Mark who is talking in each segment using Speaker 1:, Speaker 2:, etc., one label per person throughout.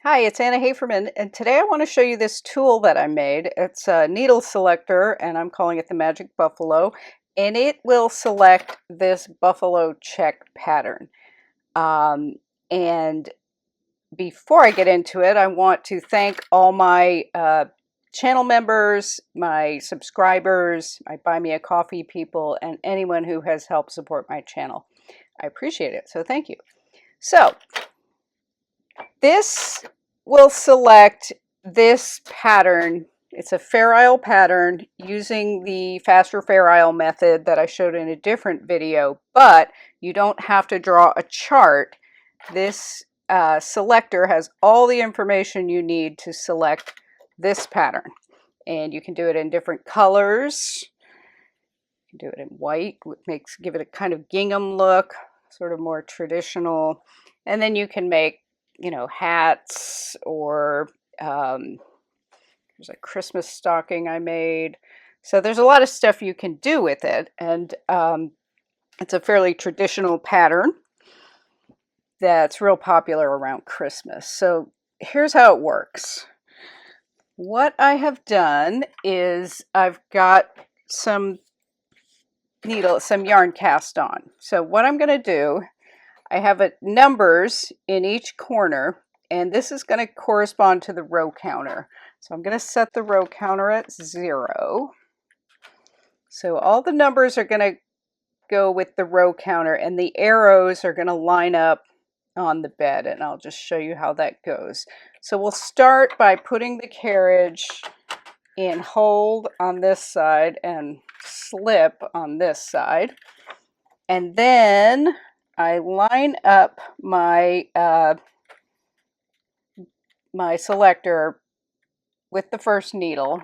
Speaker 1: Hi, it's Anna Haferman, and today I want to show you this tool that I made. It's a needle selector, and I'm calling it the Magic Buffalo, and it will select this buffalo check pattern. And before I get into it, I want to thank all my channel members, my subscribers, my Buy Me a Coffee people, and anyone who has helped support my channel. I appreciate it, so thank you. So, this will select this pattern. It's a Fair Isle pattern using the faster Fair Isle method that I showed in a different video, but you don't have to draw a chart. This selector has all the information you need to select this pattern. And you can do it in different colors. You can do it in white, which give it a kind of gingham look, sort of more traditional. And then you can make hats, or there's a Christmas stocking I made. So there's a lot of stuff you can do with it, and it's a fairly traditional pattern that's real popular around Christmas. So here's how it works. What I have done is I've got some yarn cast on. So what I'm going to do, I have numbers in each corner, and this is going to correspond to the row counter. So I'm going to set the row counter at 0. So all the numbers are going to go with the row counter, and the arrows are going to line up on the bed, and I'll just show you how that goes. So we'll start by putting the carriage in hold on this side and slip on this side. And then I line up my my selector with the first needle.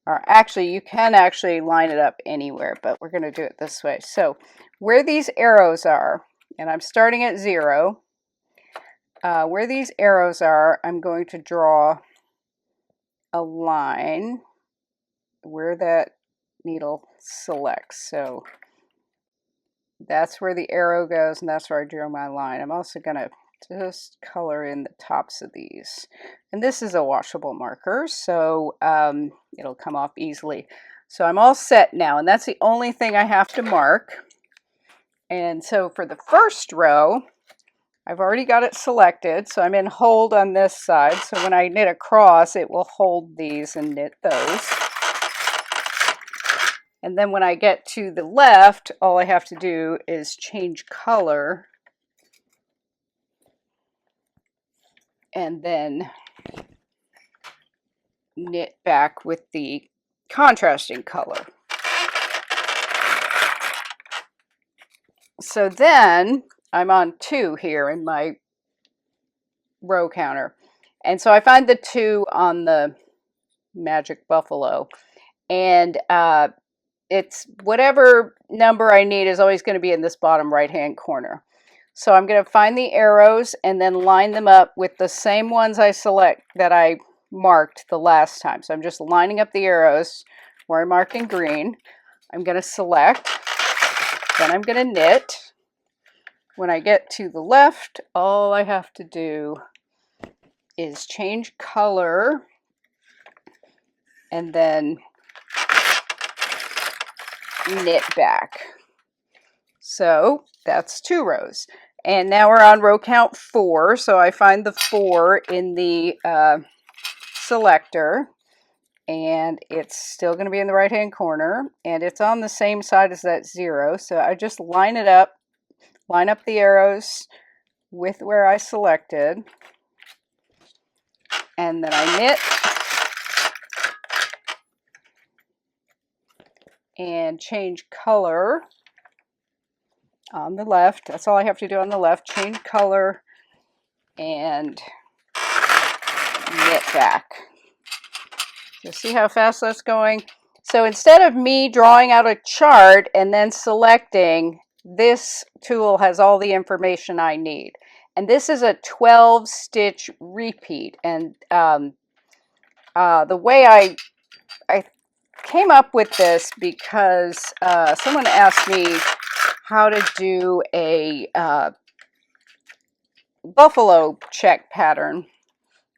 Speaker 1: Or actually, you can actually line it up anywhere, but we're going to do it this way. So where these arrows are, and I'm starting at 0, where these arrows are, I'm going to draw a line where that needle selects. So that's where the arrow goes, and that's where I drew my line. I'm also going to just color in the tops of these. And this is a washable marker, so it'll come off easily. So I'm all set now, and that's the only thing I have to mark. And so for the first row, I've already got it selected, so I'm in hold on this side. So when I knit across, it will hold these and knit those. And then when I get to the left, all I have to do is change color and then knit back with the contrasting color. So then I'm on 2 here in my row counter. And so I find the 2 on the Magic Buffalo. And it's whatever number I need is always going to be in this bottom right-hand corner. So I'm going to find the arrows and then line them up with the same ones I select that I marked the last time. So I'm just lining up the arrows where I marked in green. I'm going to select, then I'm going to knit. When I get to the left, all I have to do is change color and then knit back. So that's 2 rows. And now we're on row count 4. So I find the 4 in the selector, and it's still going to be in the right hand corner, and it's on the same side as that 0. So I just line it up, line up the arrows with where I selected, and then I knit and change color on the left. That's all I have to do on the left. Change color and knit back. You see how fast that's going? So instead of me drawing out a chart and then selecting, this tool has all the information I need. And this is a 12-stitch repeat. And the way I came up with this because someone asked me how to do a buffalo check pattern.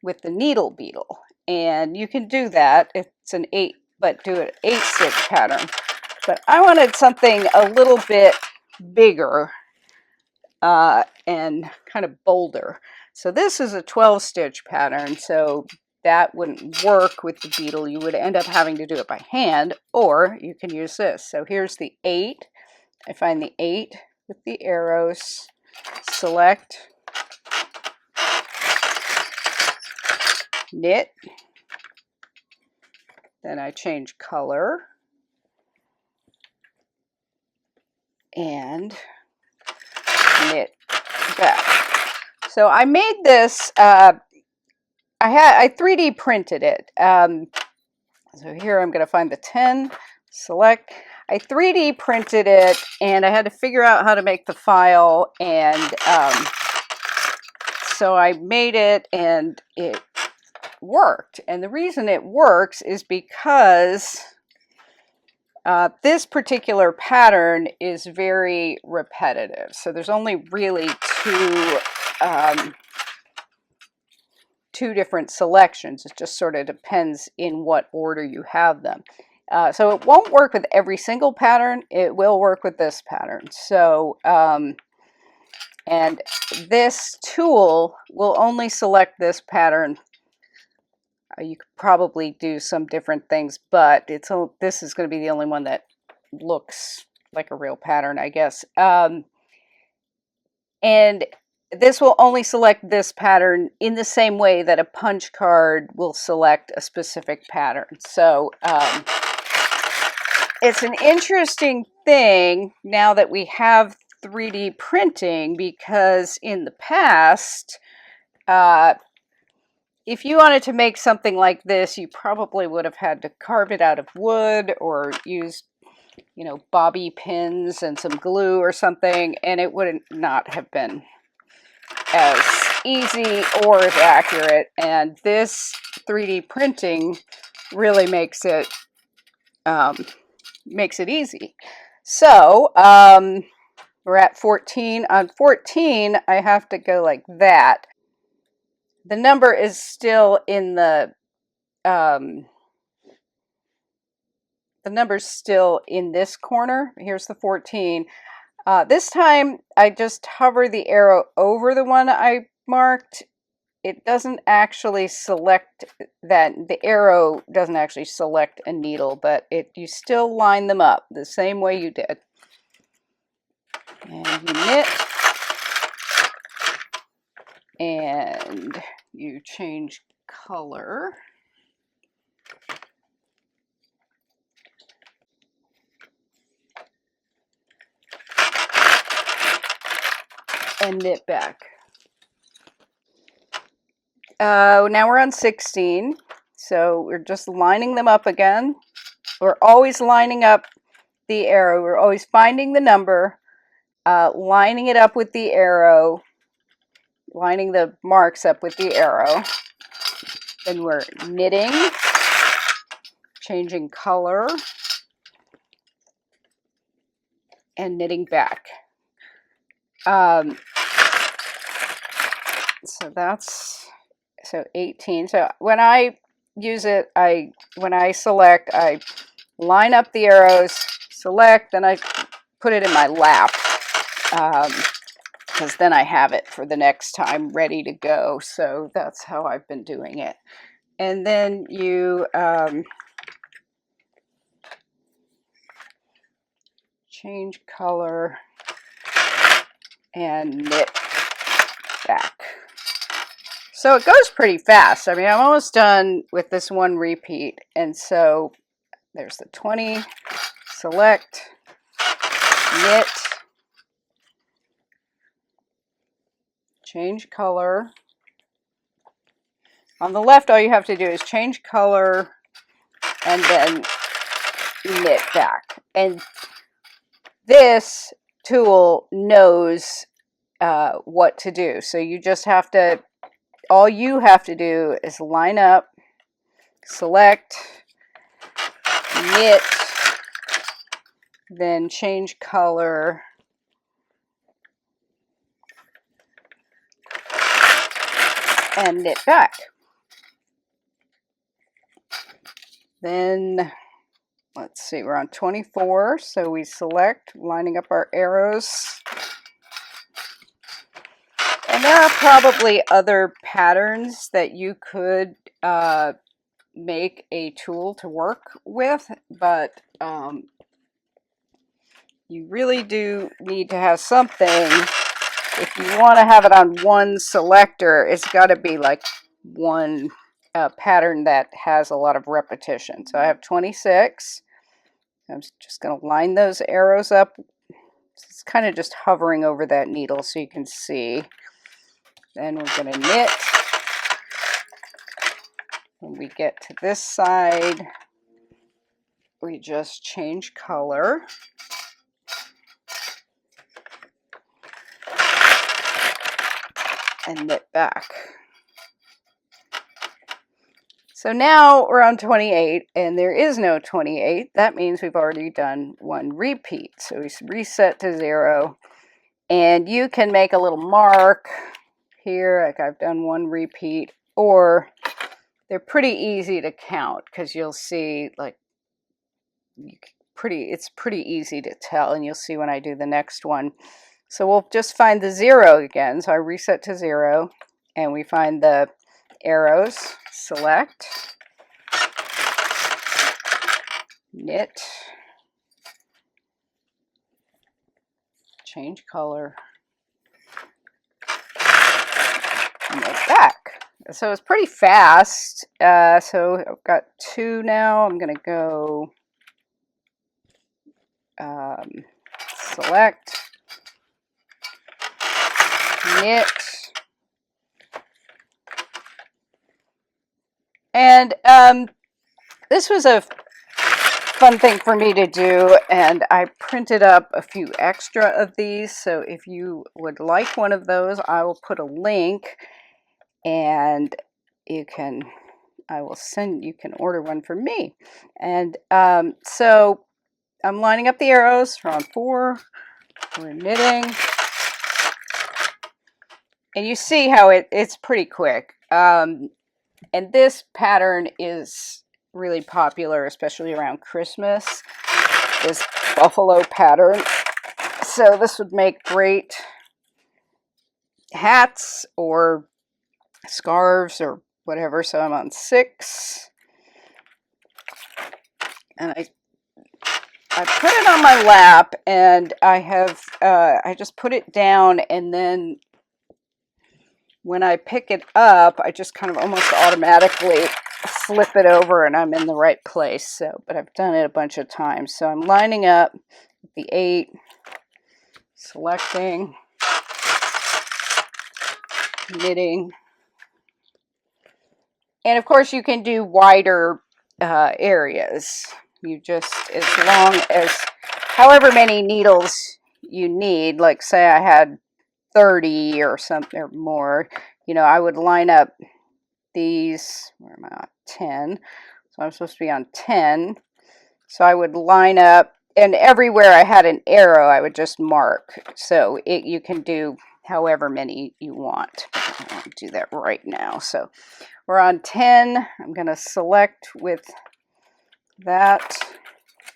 Speaker 1: with the needle beetle. And you can do that. It's an 8, but do an 8-stitch pattern. But I wanted something a little bit bigger and kind of bolder. So this is a 12-stitch pattern, so that wouldn't work with the beetle. You would end up having to do it by hand, or you can use this. So here's the 8. I find the 8 with the arrows, select, knit, then I change color, and knit back. So I made this, I 3D printed it. So here I'm going to find the 10, select. I 3D printed it, and I had to figure out how to make the file, and so I made it, and it worked. And the reason it works is because this particular pattern is very repetitive. So there's only really two different selections. It just sort of depends in what order you have them. So it won't work with every single pattern. It will work with this pattern. So, and this tool will only select this pattern. You could probably do some different things, but this is going to be the only one that looks like a real pattern, I guess. And this will only select this pattern in the same way that a punch card will select a specific pattern. So it's an interesting thing now that we have 3D printing, because in the past, if you wanted to make something like this, you probably would have had to carve it out of wood or use, you know, bobby pins and some glue or something, and it would not have been as easy or as accurate. And this 3D printing really makes it easy. So we're at 14. On 14, I have to go like that. The number is still in the number's still in this corner. Here's the 14. This time I just hover the arrow over the one I marked. It doesn't actually select that. The arrow doesn't actually select a needle, but you still line them up the same way you did. And you knit, and you change color. And knit back. Now we're on 16, so we're just lining them up again. We're always lining up the arrow. We're always finding the number, lining it up with the arrow, lining the marks up with the arrow. Then we're knitting, changing color, and knitting back. So that's 18. So when I use it, when I select, I line up the arrows, select, then I put it in my lap, because then I have it for the next time ready to go. So that's how I've been doing it. And then you change color and knit back. So it goes pretty fast. I mean, I'm almost done with this one repeat. And so there's the 20, select, knit, change color. On the left, all you have to do is change color and then knit back. And this tool knows what to do. So you just have to, all you have to do is line up, select, knit, then change color, and knit back. Then, let's see, we're on 24, so we select, lining up our arrows. And there are probably other patterns that you could make a tool to work with, but you really do need to have something. If you want to have it on one selector, it's got to be like one pattern that has a lot of repetition. So I have 26. I'm just going to line those arrows up. It's kind of just hovering over that needle so you can see. Then we're going to knit. When we get to this side, we just change color. And knit back. So now we're on 28, and there is no 28. That means we've already done one repeat. So we reset to 0, and you can make a little mark here, like I've done one repeat, or they're pretty easy to count because you'll see, like, it's pretty easy to tell, and you'll see when I do the next one. So we'll just find the 0 again. So I reset to 0, and we find the arrows, select, knit, change color, knit back. So it's pretty fast. So I've got 2 now. I'm going to go select, knit, and this was a fun thing for me to do, and I printed up a few extra of these. So if you would like one of those, I will put a link, and you can order one from me. And so I'm lining up the arrows. We're on 4. We're knitting, and you see how it's pretty quick. And this pattern is really popular, especially around Christmas, this buffalo pattern. So this would make great hats or scarves or whatever. So I'm on 6, and I put it on my lap, and I just put it down, and then when I pick it up, I just kind of almost automatically flip it over, and I'm in the right place. So, but I've done it a bunch of times. So I'm lining up the 8, selecting, knitting, and of course you can do wider areas. You just, as long as however many needles you need, like say I had 30 or something or more, you know, I would line up these, where am I on 10? So I'm supposed to be on 10. So I would line up, and everywhere I had an arrow, I would just mark. So you can do however many you want. I won't do that right now. So we're on 10. I'm going to select with that.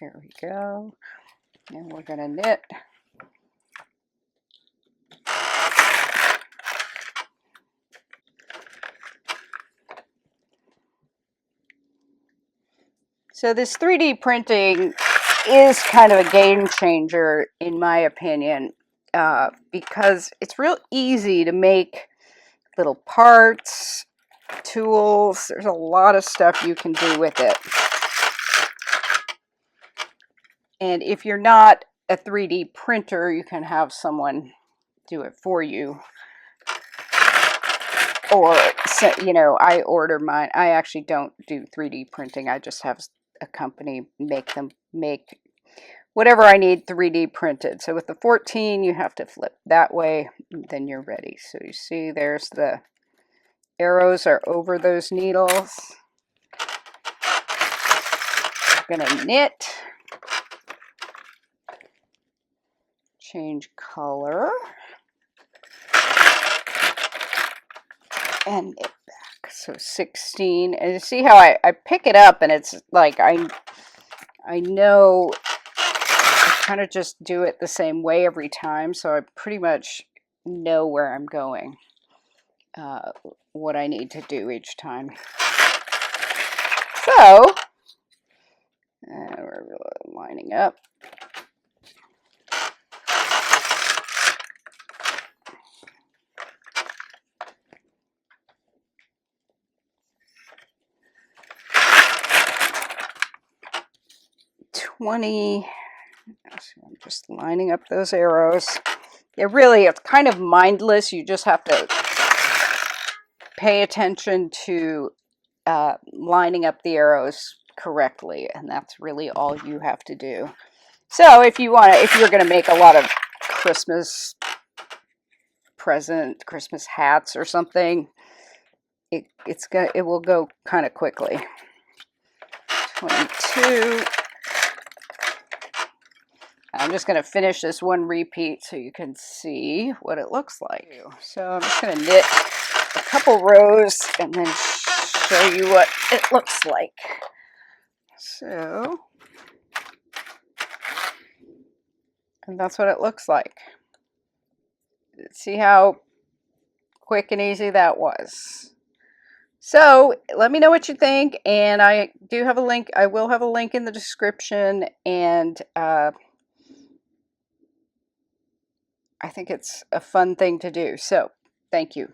Speaker 1: Here we go. And we're going to knit. So this 3D printing is kind of a game changer, in my opinion, because it's real easy to make little parts, tools. There's a lot of stuff you can do with it. And if you're not a 3D printer, you can have someone do it for you. Or, you know, I order mine. I actually don't do 3D printing. I just have a company make whatever I need 3D printed. So with the 14, you have to flip that way, then you're ready. So you see there's the arrows are over those needles. I'm gonna knit, change color, and knit So 16, and you see how I pick it up and it's like I know I kind of just do it the same way every time, so I pretty much know where I'm going, what I need to do each time. So we're lining up. I'm just lining up those arrows. It's kind of mindless. You just have to pay attention to lining up the arrows correctly, and that's really all you have to do. So if you're going to make a lot of Christmas hats or something, it will go kind of quickly. 22. I'm just going to finish this one repeat so you can see what it looks like. So I'm just going to knit a couple rows and then show you what it looks like. So, and that's what it looks like. See how quick and easy that was. So let me know what you think, and I do have a link. I will have a link in the description, and I think it's a fun thing to do. So thank you.